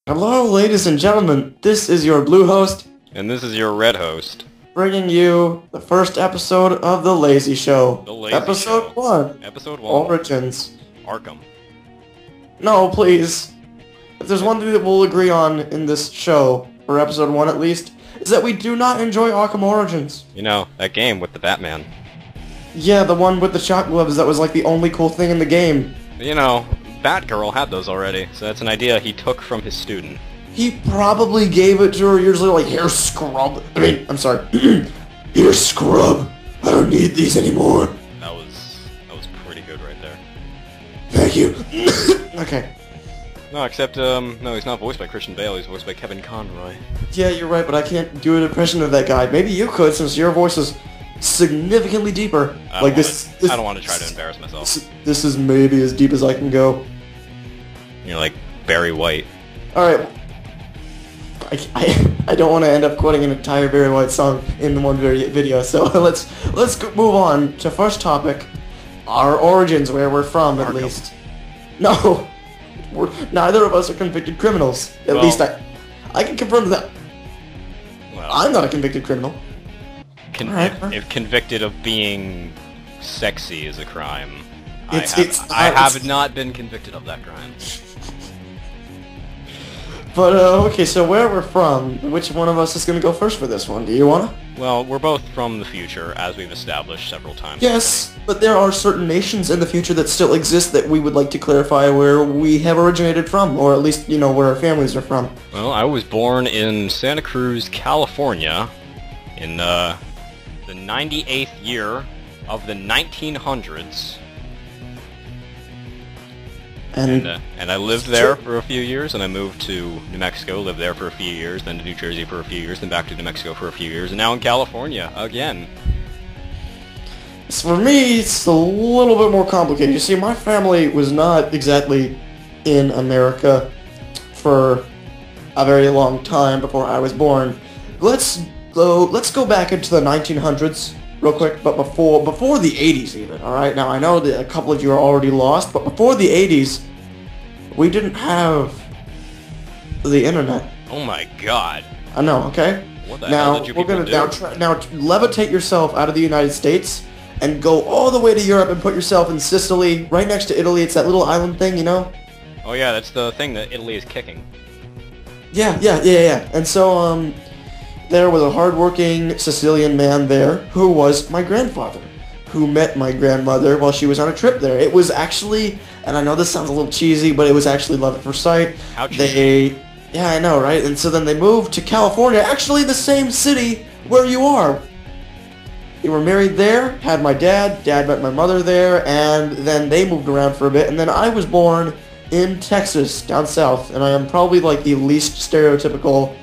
Hello, ladies and gentlemen. This is your blue host, And this is your red host. bringing you the first episode of The Lazy Show. The Lazy Episode Show. 1. Episode 1. Origins. Arkham. No, please. If there's one thing that we'll agree on in this show, for episode 1 at least, is that we do not enjoy Arkham Origins. You know, that game with the Batman. Yeah, the one with the shot gloves that was like the only cool thing in the game. You know, Batgirl had those already, so that's an idea he took from his student. He probably gave it to her years later, like, here, scrub. I'm sorry. Here, scrub. I don't need these anymore. That was pretty good right there. Thank you. Okay. No, except, no, he's not voiced by Christian Bale, he's voiced by Kevin Conroy. Yeah, you're right, but I can't do an impression of that guy. Maybe you could, since your voice is significantly deeper. I don't want to try to embarrass myself. This is maybe as deep as I can go. You're like Barry White. Alright. I don't want to end up quoting an entire Barry White song in the one video, so let's move on to first topic. Our origins, where we're from, at Arkham. least. No. Neither of us are convicted criminals. At least I can confirm that. Well, I'm not a convicted criminal. If convicted of being sexy is a crime, I have not been convicted of that crime. But, okay, so where we're from, which one of us is going to go first for this one? Do you want to? Well, we're both from the future, as we've established several times. Yes, but there are certain nations in the future that still exist that we would like to clarify where we have originated from, or at least, you know, where our families are from. Well, I was born in Santa Cruz, California, in the 98th year of the 1900s. And I lived there for a few years, and I moved to New Mexico, lived there for a few years, then to New Jersey for a few years, then back to New Mexico for a few years, and now in California again. For me, it's a little bit more complicated. You see, my family was not exactly in America for a very long time before I was born. Let's go back into the 1900s real quick, but before the 80s even, alright? Now, I know that a couple of you are already lost, but before the 80s, we didn't have the internet. Oh my god. I know, okay? What the hell did you people do? Now levitate yourself out of the United States and go all the way to Europe and put yourself in Sicily, right next to Italy. It's that little island thing, you know? Oh yeah, that's the thing that Italy is kicking. Yeah. And so, there was a hard-working Sicilian man there who was my grandfather, who met my grandmother while she was on a trip there. It was actually, and I know this sounds a little cheesy, but it was actually love at first sight. How cheesy? Yeah, I know, right? And so then they moved to California, actually the same city where you are. They were married there, had my dad met my mother there, and then they moved around for a bit, and then I was born in Texas, down south, and I am probably like the least stereotypical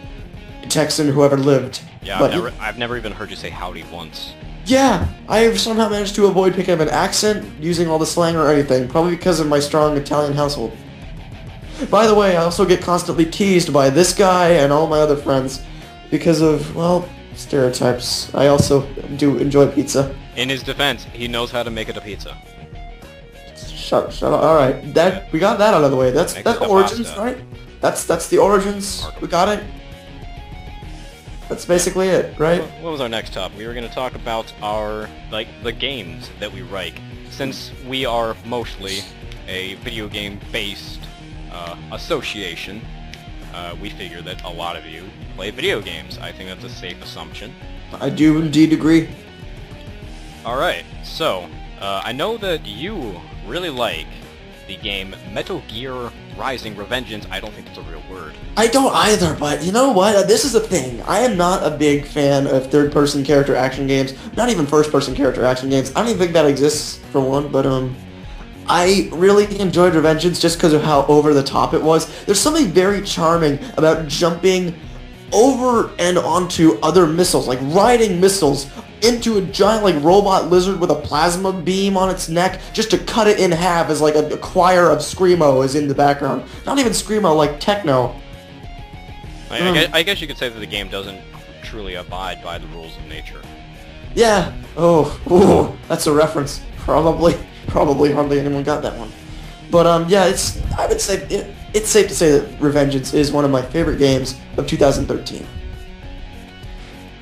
Texan who ever lived. Yeah, but I've never even heard you say howdy once. yeah, I have somehow managed to avoid picking up an accent, using all the slang or anything, probably because of my strong Italian household. By the way, I also get constantly teased by this guy and all my other friends because of, well, stereotypes. I also do enjoy pizza. In his defense, he knows how to make it a pizza. Shut up. Alright, we got that out of the way. That's origins, pasta. right? That's the origins. We got it. That's basically it, right? What was our next topic? We were going to talk about the games that we like. Since we are mostly a video game-based association, we figure that a lot of you play video games. I think that's a safe assumption. I do indeed agree. Alright, so, I know that you really like the game Metal Gear Rising Revengeance. I don't think it's a real word. I don't either, but you know what? This is the thing. I am not a big fan of third-person character action games. Not even first-person character action games. I don't even think that exists, for one, but, I really enjoyed Revengeance just because of how over-the-top it was. There's something very charming about jumping over and onto other missiles, like riding missiles into a giant like robot lizard with a plasma beam on its neck just to cut it in half as like a choir of Screamo is in the background. Not even Screamo, like techno. I guess you could say that the game doesn't truly abide by the rules of nature. Yeah. Oh, ooh, that's a reference. Probably hardly anyone got that one. But yeah, it's safe to say that Revengeance is one of my favorite games of 2013.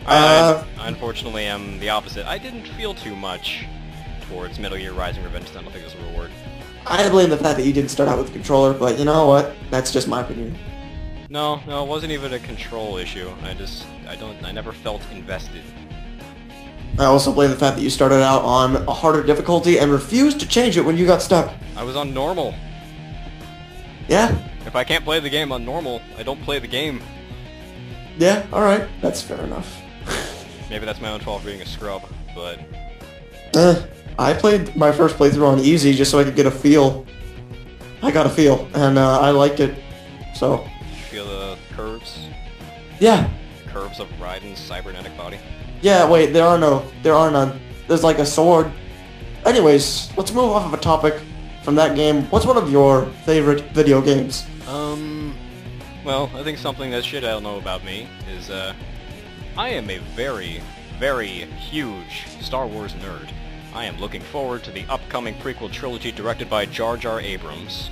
I unfortunately am the opposite. I didn't feel too much towards Metal Gear Rising: Revengeance. I don't think it was a reward. I blame the fact that you didn't start out with a controller, but you know what? That's just my opinion. No, it wasn't even a control issue. I never felt invested. I also blame the fact that you started out on a harder difficulty and refused to change it when you got stuck. I was on normal. Yeah? If I can't play the game on normal, I don't play the game. Yeah, alright. That's fair enough. Maybe that's my own fault for being a scrub, but... I played my first playthrough on easy just so I could get a feel. I got a feel, and I liked it. So... Did you feel the curves? Yeah. Curves of Raiden's cybernetic body? Yeah, wait, there are none. There's like a sword. Anyways, let's move off of a topic from that game. What's one of your favorite video games? Well, I think something that shit I don't know about me is, I am a very, very huge Star Wars nerd. I am looking forward to the upcoming prequel trilogy directed by Jar Jar Abrams.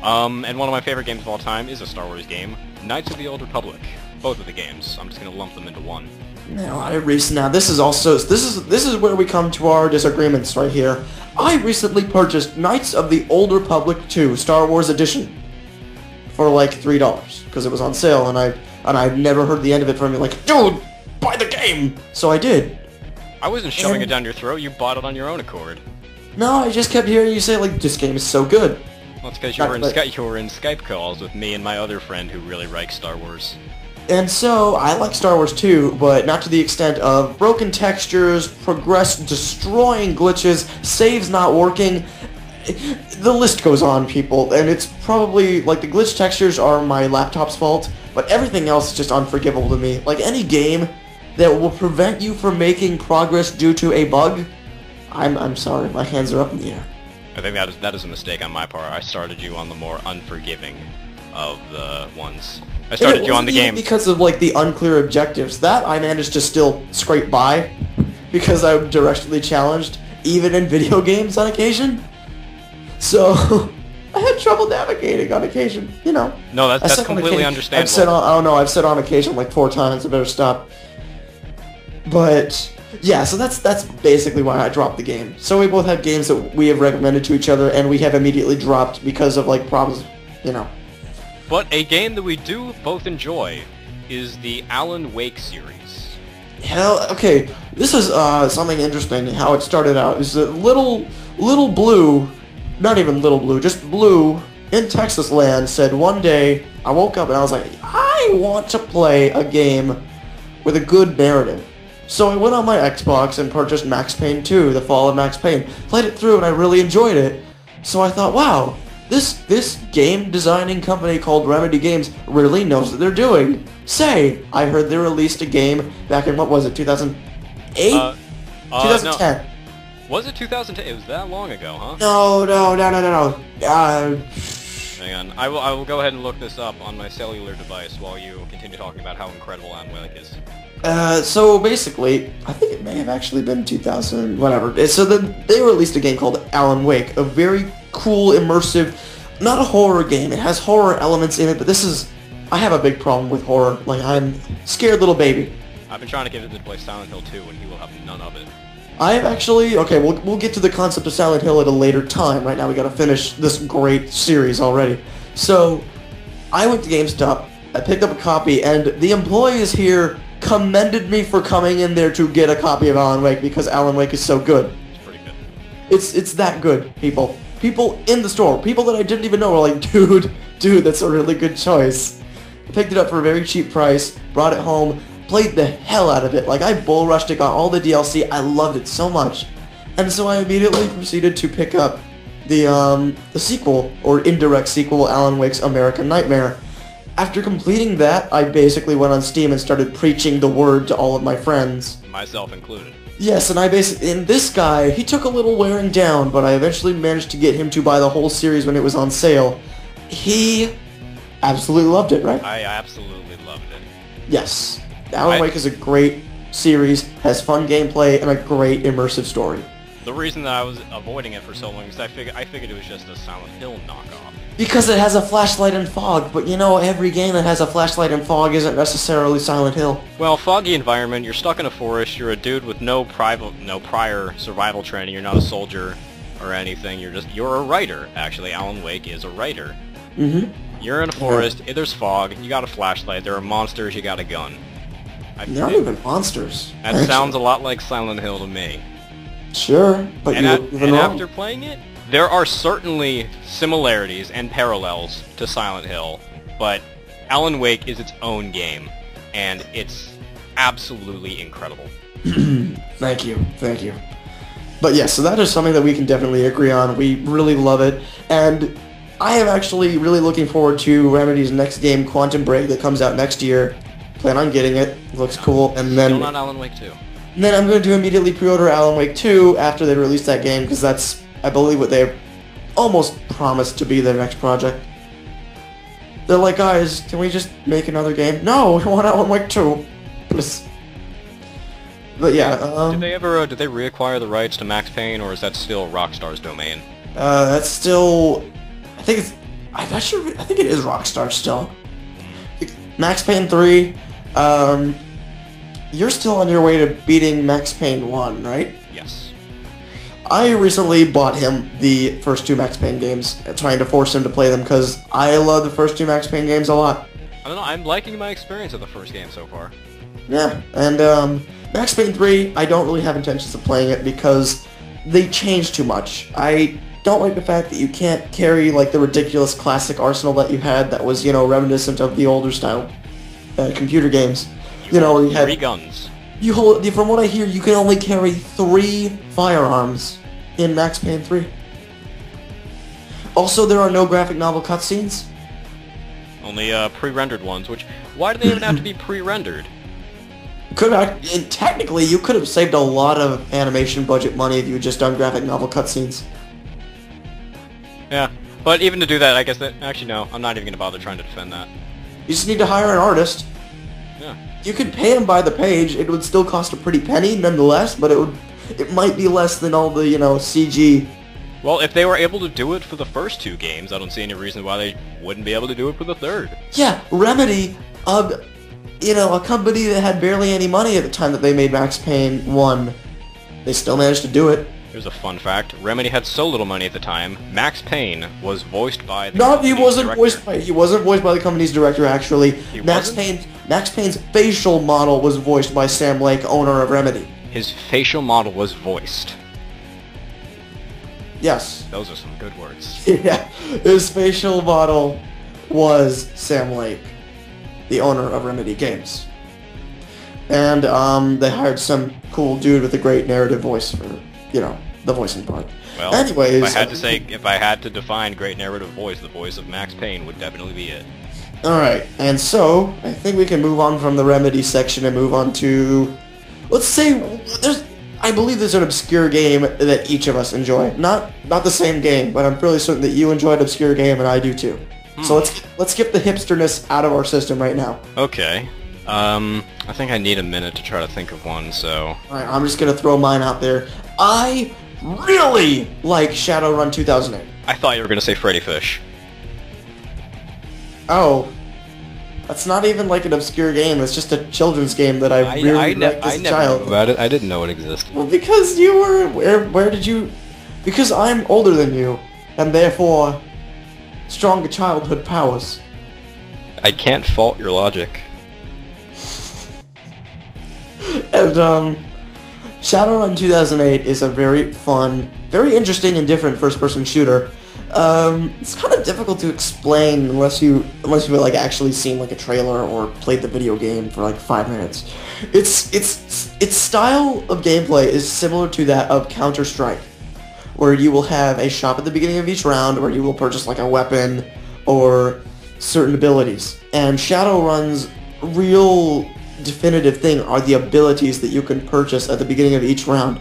And one of my favorite games of all time is a Star Wars game, Knights of the Old Republic. Both of the games. I'm just gonna lump them into one. Now, this is where we come to our disagreements right here. I recently purchased Knights of the Old Republic 2 Star Wars Edition for like $3 because it was on sale, and I've never heard the end of it from you. Like, dude, buy the game. So I did. I wasn't shoving it down your throat. You bought it on your own accord. No, I just kept hearing you say like, this game is so good. Well, it's because you were in Skype calls with me and my other friend who really likes Star Wars. And so, I like Star Wars too, but not to the extent of broken textures, destroying glitches, saves not working. The list goes on, people, and it's probably, like, the glitch textures are my laptop's fault, but everything else is just unforgivable to me. Like, any game that will prevent you from making progress due to a bug, I'm sorry, my hands are up in the air. I think that is a mistake on my part. I started you on the more unforgiving of the ones. I started you on the game because of like the unclear objectives. That I managed to still scrape by because I'm directionally challenged, even in video games on occasion. So I had trouble navigating on occasion, you know. No, that's completely understandable. I've said on occasion like 4 times. I better stop. But yeah, so that's basically why I dropped the game. So we both have games that we have recommended to each other, and we have immediately dropped because of like problems, you know. But a game that we do both enjoy is the Alan Wake series. Hell, okay, this is something interesting, how it started out. Is that little Blue, not even Little Blue, just Blue, in Texas land, said one day, I woke up and I was like, I want to play a game with a good narrative. So I went on my Xbox and purchased Max Payne 2, The Fall of Max Payne. Played it through and I really enjoyed it. So I thought, wow, this game designing company called Remedy Games really knows what they're doing. Say, I heard they released a game back in, what was it, 2008? 2010. No. Was it 2010? It was that long ago, huh? No. Hang on. I will go ahead and look this up on my cellular device while you continue talking about how incredible Alan Wake is. So basically, I think it may have actually been 2000, whatever. So they released a game called Alan Wake, a very cool, immersive, not a horror game. It has horror elements in it, but I have a big problem with horror. Like, I'm a scared little baby. I've been trying to get him to play Silent Hill 2, and he will have none of it. I have actually, okay, we'll get to the concept of Silent Hill at a later time. Right now we gotta finish this great series already. So, I went to GameStop, I picked up a copy, and the employees here commended me for coming in there to get a copy of Alan Wake because Alan Wake is so good. It's pretty good. It's that good, people. People in the store, people that I didn't even know were like, dude, that's a really good choice. I picked it up for a very cheap price, brought it home, played the hell out of it. Like, I bull rushed it, got all the DLC, I loved it so much. And so I immediately proceeded to pick up the sequel, or indirect sequel, Alan Wake's American Nightmare. After completing that, I basically went on Steam and started preaching the word to all of my friends. Myself included. Yes, and this guy, he took a little wearing down, but I eventually managed to get him to buy the whole series when it was on sale. He absolutely loved it, right? I absolutely loved it. Yes. Alan Wake is a great series, has fun gameplay, and a great immersive story. The reason that I was avoiding it for so long is I figured it was just a Silent Hill knockoff. Because it has a flashlight and fog, but you know, every game that has a flashlight and fog isn't necessarily Silent Hill. Well, foggy environment, you're stuck in a forest, you're a dude with no prior survival training, you're not a soldier or anything, you're a writer, actually. Alan Wake is a writer. Mm-hmm. You're in a forest, there's fog, you got a flashlight, there are monsters, you got a gun. They're not even monsters. That sounds a lot like Silent Hill to me. Sure, but and after playing it, there are certainly similarities and parallels to Silent Hill, but Alan Wake is its own game, and it's absolutely incredible. Thank you. But yes, so that is something that we can definitely agree on. We really love it, and I am actually really looking forward to Remedy's next game, Quantum Break, that comes out next year. Plan on getting it. Looks cool, and then... Still not Alan Wake 2. And then I'm going to immediately pre-order Alan Wake 2 after they release that game, because that's, I believe, what they've almost promised to be their next project. They're like, guys, can we just make another game? No, we want Alan Wake 2. Please. But yeah, did they reacquire the rights to Max Payne, or is that still Rockstar's domain? That's still... I think it is Rockstar still. Max Payne 3, you're still on your way to beating Max Payne 1, right? Yes. I recently bought him the first 2 Max Payne games, trying to force him to play them, because I love the first 2 Max Payne games a lot. I don't know, I'm liking my experience of the first game so far. Yeah, and Max Payne 3, I don't really have intentions of playing it, because they changed too much. I don't like the fact that you can't carry, like, the ridiculous classic arsenal that you had that was, you know, reminiscent of the older style computer games. You know, you had 3 guns. From what I hear, you can only carry 3 firearms in Max Payne 3. Also, there are no graphic novel cutscenes. Only pre-rendered ones, which... Why do they even have to be pre-rendered? Technically, you could have saved a lot of animation budget money if you had just done graphic novel cutscenes. Yeah, but even to do that, I guess that... Actually, no, I'm not even going to bother trying to defend that. You just need to hire an artist. Yeah. You could pay him by the page. It would still cost a pretty penny, nonetheless, but it might be less than all the, you know, CG. Well, if they were able to do it for the first 2 games, I don't see any reason why they wouldn't be able to do it for the third. Yeah, Remedy, you know, a company that had barely any money at the time that they made Max Payne 1, they still managed to do it. Here's a fun fact. Remedy had so little money at the time, Max Payne was voiced by the he wasn't voiced by the company's director, actually. Max Payne's facial model was voiced by Sam Lake, owner of Remedy. His facial model was voiced. Yes. Those are some good words. Yeah, his facial model was Sam Lake, the owner of Remedy Games. And they hired some cool dude with a great narrative voice for, you know, the voicing part. Well, anyways, if I had to define great narrative voice, the voice of Max Payne would definitely be it. Alright, and so, I think we can move on from the Remedy section and move on to... Let's say, I believe there's an obscure game that each of us enjoy. Not the same game, but I'm fairly certain that you enjoy an obscure game and I do too. So let's get the hipsterness out of our system right now. Okay. I think I need a minute to try to think of one, so... Alright, I'm just gonna throw mine out there. I really like Shadowrun 2008. I thought you were gonna say Freddy Fish. Oh. That's not even like an obscure game, it's just a children's game that I really liked as a child. Knew about it. I didn't know it existed. Well, because you were... Where did you... Because I'm older than you, and therefore stronger childhood powers. I can't fault your logic. And, Shadowrun 2008 is a very fun, very interesting and different first-person shooter. It's kind of difficult to explain unless you've like actually seen like a trailer or played the video game for like 5 minutes. Its style of gameplay is similar to that of Counter-Strike, where you will have a shop at the beginning of each round where you will purchase like a weapon or certain abilities. And Shadowrun's real definitive thing are the abilities that you can purchase at the beginning of each round.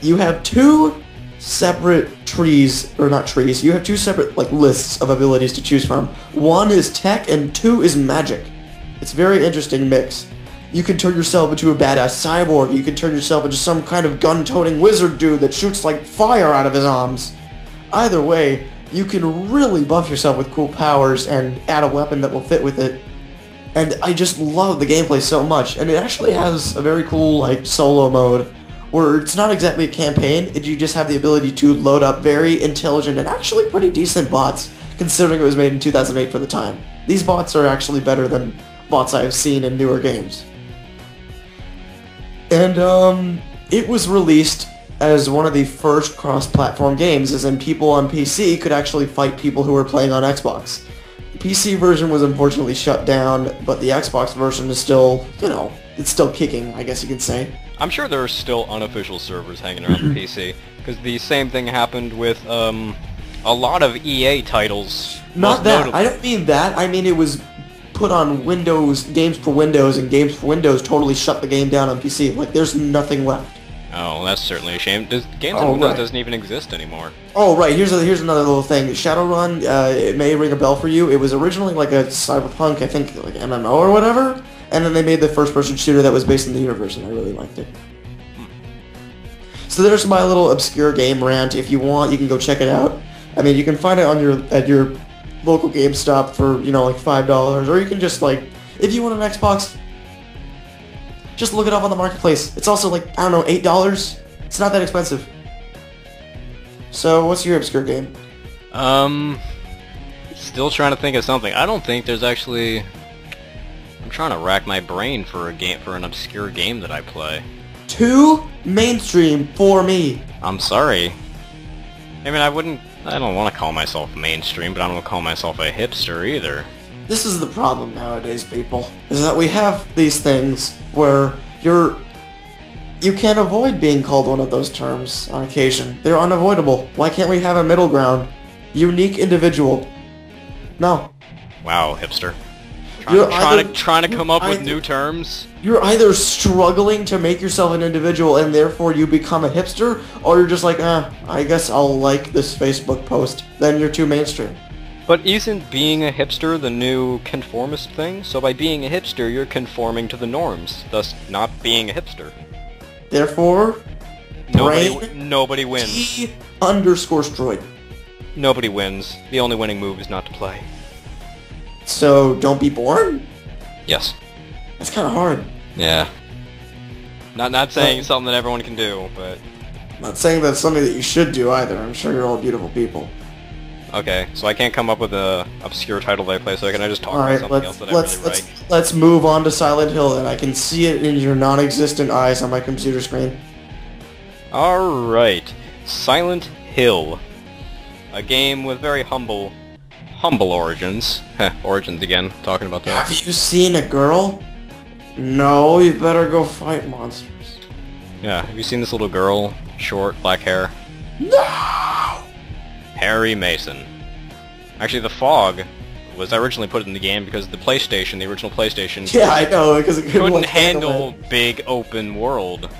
You have 2 separate trees, or not trees, you have 2 separate like lists of abilities to choose from. 1 is tech and 2 is magic. It's a very interesting mix. You can turn yourself into a badass cyborg. You can turn yourself into some kind of gun-toting wizard dude that shoots like fire out of his arms. Either way, you can really buff yourself with cool powers and add a weapon that will fit with it. And I just love the gameplay so much. And it actually has a very cool like solo mode where it's not exactly a campaign. You just have the ability to load up very intelligent and actually pretty decent bots, considering it was made in 2008 for the time. These bots are actually better than bots I have seen in newer games. And it was released as one of the first cross-platform games, as in people on PC could actually fight people who were playing on Xbox. The PC version was unfortunately shut down, but the Xbox version is still, you know, it's still kicking, I guess you could say. I'm sure there are still unofficial servers hanging around the PC, because the same thing happened with a lot of EA titles. Not that. I don't mean that. I mean it was put on Windows, Games for Windows, and Games for Windows totally shut the game down on PC. Like, there's nothing left. Oh, that's certainly a shame. Games for Windows doesn't even exist anymore. Oh, right. Here's another little thing. Shadowrun, it may ring a bell for you. It was originally like a cyberpunk, I think, like MMO or whatever, and then they made the first-person shooter that was based in the universe, and I really liked it. So there's my little obscure game rant. If you want, you can go check it out. I mean, you can find it on at your local GameStop for, you know, like $5, or you can just, like, if you want an Xbox, just look it up on the marketplace. It's also like, I don't know, $8. It's not that expensive. So, what's your obscure game? Still trying to think of something. I don't think there's actually... I'm trying to rack my brain for an obscure game that I play. Too mainstream for me. I'm sorry. I mean, I don't want to call myself mainstream, but I don't want to call myself a hipster either. This is the problem nowadays, people, is that we have these things where you can't avoid being called one of those terms on occasion. They're unavoidable. Why can't we have a middle ground? Unique individual. No. Wow, hipster. Trying to come up with new terms? You're either struggling to make yourself an individual and therefore you become a hipster, or you're just like, I guess I'll like this Facebook post. Then you're too mainstream. But isn't being a hipster the new conformist thing? So by being a hipster, you're conforming to the norms, thus not being a hipster. Therefore, nobody wins. T_Stroid. Nobody wins. The only winning move is not to play. So, don't be born? Yes. That's kind of hard. Yeah. Not saying something that everyone can do, but... Not saying that's something that you should do either. I'm sure you're all beautiful people. Okay, so I can't come up with a obscure title that I play, so can I just talk about something else that I really like? Let's move on to Silent Hill, and I can see it in your non-existent eyes on my computer screen. Alright. Silent Hill. A game with very humble origins. Origins again, talking about that. Have you seen a girl? No, you better go fight monsters. Yeah, have you seen this little girl? Short, black hair? No! Harry Mason. Actually, the fog was originally put in the game because the PlayStation, the original PlayStation... Yeah, I know, because it couldn't handle big open world.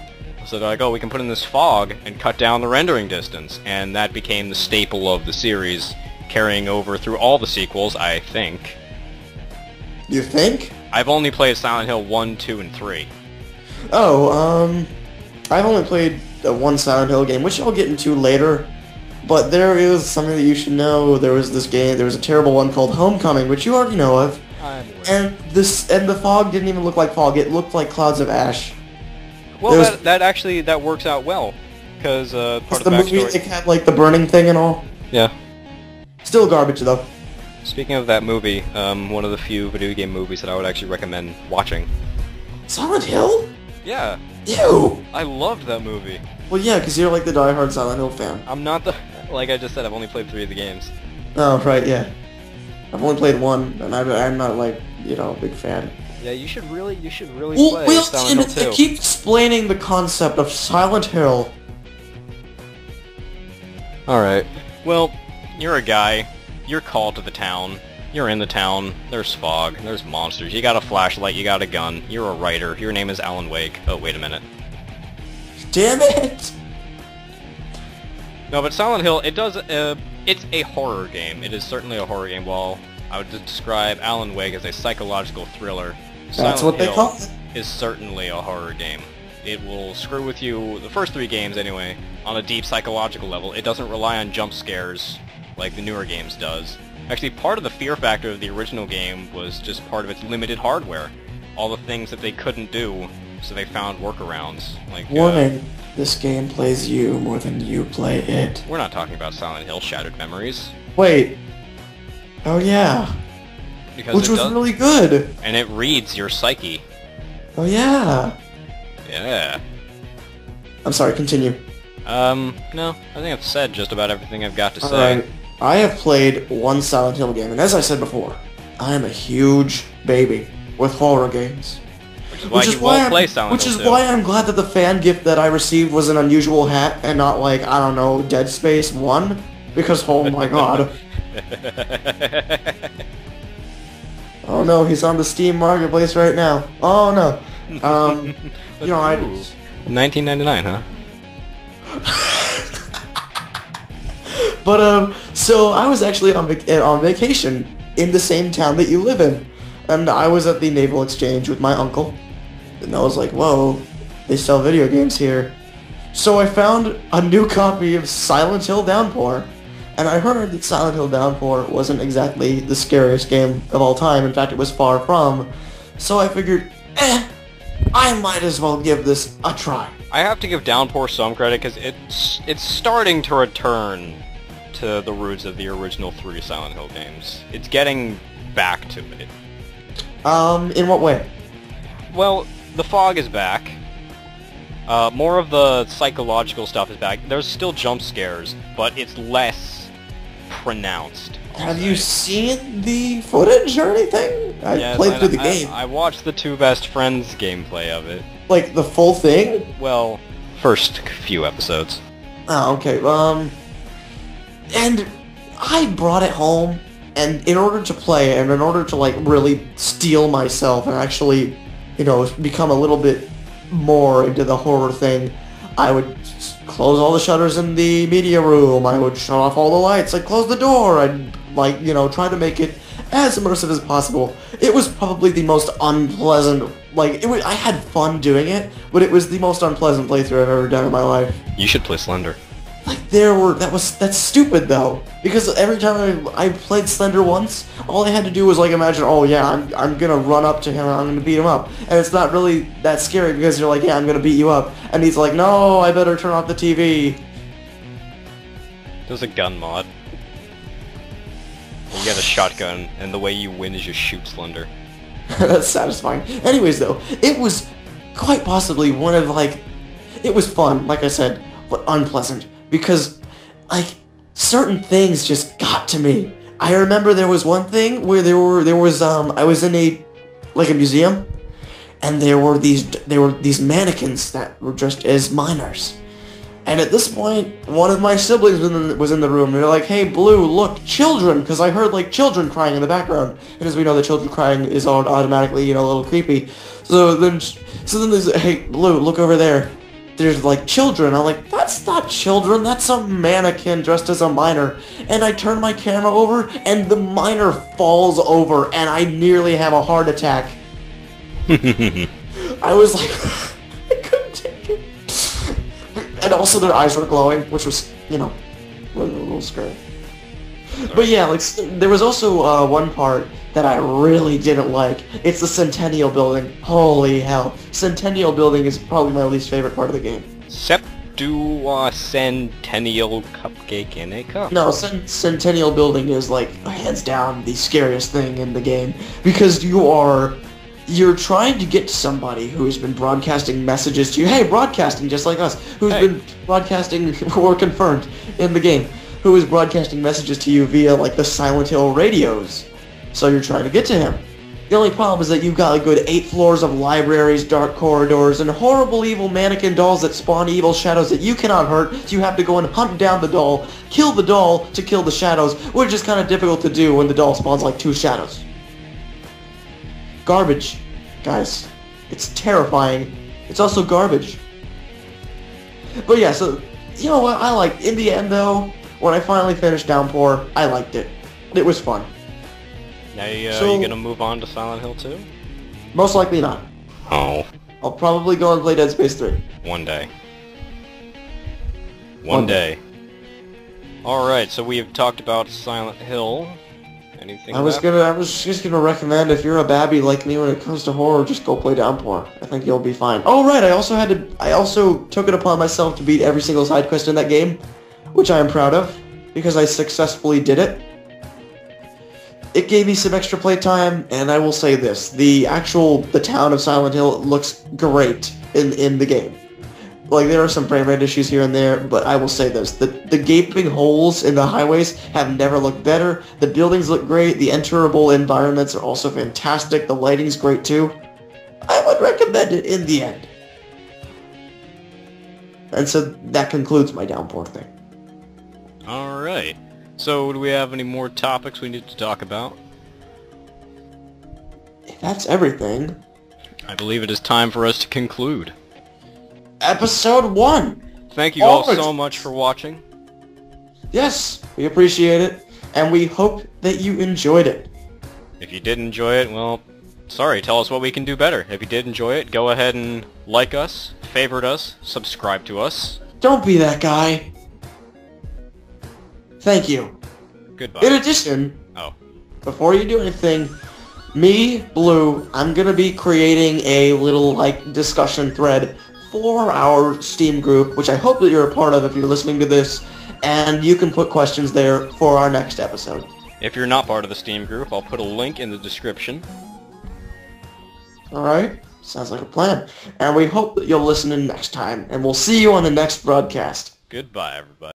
So they're like, oh, we can put in this fog and cut down the rendering distance. And that became the staple of the series, carrying over through all the sequels, I think. You think? I've only played Silent Hill 1, 2, and 3. Oh, I've only played the one Silent Hill game, which I'll get into later. But there is something that you should know. There was this game, there was a terrible one called Homecoming, which you already know of. And the fog didn't even look like fog, it looked like clouds of ash. Well, that works out well, because part of the movie backstory... It had, like, the burning thing and all. Yeah. Still garbage, though. Speaking of that movie, one of the few video game movies that I would actually recommend watching. Silent Hill? Yeah. Ew! I loved that movie. Well, yeah, because you're like the diehard Silent Hill fan. I'm not the... Like I just said, I've only played 3 of the games. Oh, right, yeah. I've only played 1, and I'm not, like, you know, a big fan. Yeah, you should really play Silent Hill 2. Keep explaining the concept of Silent Hill. Alright. Well, you're a guy. You're called to the town. You're in the town. There's fog. There's monsters. You got a flashlight. You got a gun. You're a writer. Your name is Alan Wake. Oh, wait a minute. Damn it! No, but Silent Hill, it's a horror game. It is certainly a horror game. While I would describe Alan Wake as a psychological thriller, That's what they call it. is certainly a horror game. It will screw with you, the first 3 games anyway, on a deep psychological level. It doesn't rely on jump scares like the newer games does. Actually, part of the fear factor of the original game was just part of its limited hardware. All the things that they couldn't do, so they found workarounds. Like, warning, this game plays you more than you play it. we're not talking about Silent Hill Shattered Memories. Wait. Oh yeah. Because which was really good. And it reads your psyche. Oh yeah. Yeah. I'm sorry, continue. No, I think I've said just about everything I've got to say. Alright. I have played one Silent Hill game, and as I said before, I am a huge baby with horror games. Which is why you won't play Silent Hill 2. Which is why I'm glad that the fan gift that I received was an unusual hat and not like, I don't know, Dead Space 1. Because, oh my god. Oh no, he's on the Steam Marketplace right now. Oh no. You know, 1999, huh? But, so I was actually on vacation in the same town that you live in. And I was at the Naval Exchange with my uncle. And I was like, whoa, they sell video games here. So I found a new copy of Silent Hill Downpour. And I heard that Silent Hill Downpour wasn't exactly the scariest game of all time. In fact, it was far from. So I figured, I might as well give this a try. I have to give Downpour some credit because it's starting to return to the roots of the original 3 Silent Hill games. It's getting back to it. In what way? Well, the fog is back. More of the psychological stuff is back. There's still jump scares, but it's less pronounced. Have you seen the footage or anything? I played through the game. I watched the 2 Best Friends gameplay of it. Like, the full thing? Well, first few episodes. Oh, okay. And I brought it home, and in order to play, and in order to, like, really steel myself and actually, you know, become a little bit more into the horror thing, I would close all the shutters in the media room, I would shut off all the lights, I'd close the door, I'd, like, you know, try to make it as immersive as possible. It was probably the most unpleasant, like, I had fun doing it, but it was the most unpleasant playthrough I've ever done in my life. You should play Slender. Like, that's stupid, though, because every time I played Slender once, all I had to do was, like, imagine, oh, yeah, I'm gonna run up to him and I'm gonna beat him up, and it's not really that scary because you're like, yeah, I'm gonna beat you up, and he's like, no, I better turn off the TV. There's a gun mod. You get a shotgun, and the way you win is you shoot Slender. That's satisfying. Anyways, though, it was quite possibly one of, like, it was fun, like I said, but unpleasant. Because, like, certain things just got to me. I remember there was one thing where I was in a museum, and there were these mannequins that were dressed as minors. And at this point, one of my siblings was in the room, and they're like, hey, Blue, look, children, because I heard, like, children crying in the background. And as we know, the children crying is automatically, you know, a little creepy. So then there's, hey, Blue, look over there. There's, like, children. I'm like, that's not children, that's a mannequin dressed as a minor. And I turn my camera over, and the minor falls over, and I nearly have a heart attack. I was like, I couldn't take it. And also their eyes were glowing, which was, you know, a little scary. But yeah, like, there was also one part that I really didn't like. It's the Centennial Building. Holy hell. Centennial Building is probably my least favorite part of the game. Centennial cupcake in a cup. No, Centennial Building is, like, hands down the scariest thing in the game. Because you're trying to get to somebody who's been broadcasting messages to you. Hey, broadcasting, just like us. Who's been broadcasting, or confirmed in the game. Who is broadcasting messages to you via, like, the Silent Hill radios. So you're trying to get to him. The only problem is that you've got a good 8 floors of libraries, dark corridors, and horrible evil mannequin dolls that spawn evil shadows that you cannot hurt, so you have to go and hunt down the doll, kill the doll to kill the shadows, which is kind of difficult to do when the doll spawns like 2 shadows. Garbage, guys. It's terrifying. It's also garbage. But yeah, so, you know what, in the end though, when I finally finished Downpour, I liked it. It was fun. Now, are you gonna move on to Silent Hill 2? Most likely not. Oh. I'll probably go and play Dead Space 3. One day. One day. Alright, so we have talked about Silent Hill. Anything I was left? just gonna recommend, if you're a babby like me when it comes to horror, just go play Downpour. I think you'll be fine. Oh right, I also took it upon myself to beat every single side quest in that game, which I am proud of, because I successfully did it. It gave me some extra playtime, and I will say this, the town of Silent Hill looks great in the game. Like, there are some frame rate issues here and there, but I will say this, the gaping holes in the highways have never looked better, the buildings look great, the enterable environments are also fantastic, the lighting's great too. I would recommend it in the end. And so that concludes my Downpour thing. Alright. So, do we have any more topics we need to talk about? If that's everything, I believe it is time for us to conclude. Episode 1! Thank you all so much for watching. Yes, we appreciate it, and we hope that you enjoyed it. If you did enjoy it, well, sorry, tell us what we can do better. If you did enjoy it, go ahead and like us, favorite us, subscribe to us. Don't be that guy. Thank you. Goodbye. In addition, before you do anything, me, Blue, I'm gonna be creating a little, discussion thread for our Steam group, which I hope that you're a part of if you're listening to this, and you can put questions there for our next episode. If you're not part of the Steam group, I'll put a link in the description. Alright, sounds like a plan. And we hope that you'll listen in next time, and we'll see you on the next broadcast. Goodbye, everybody.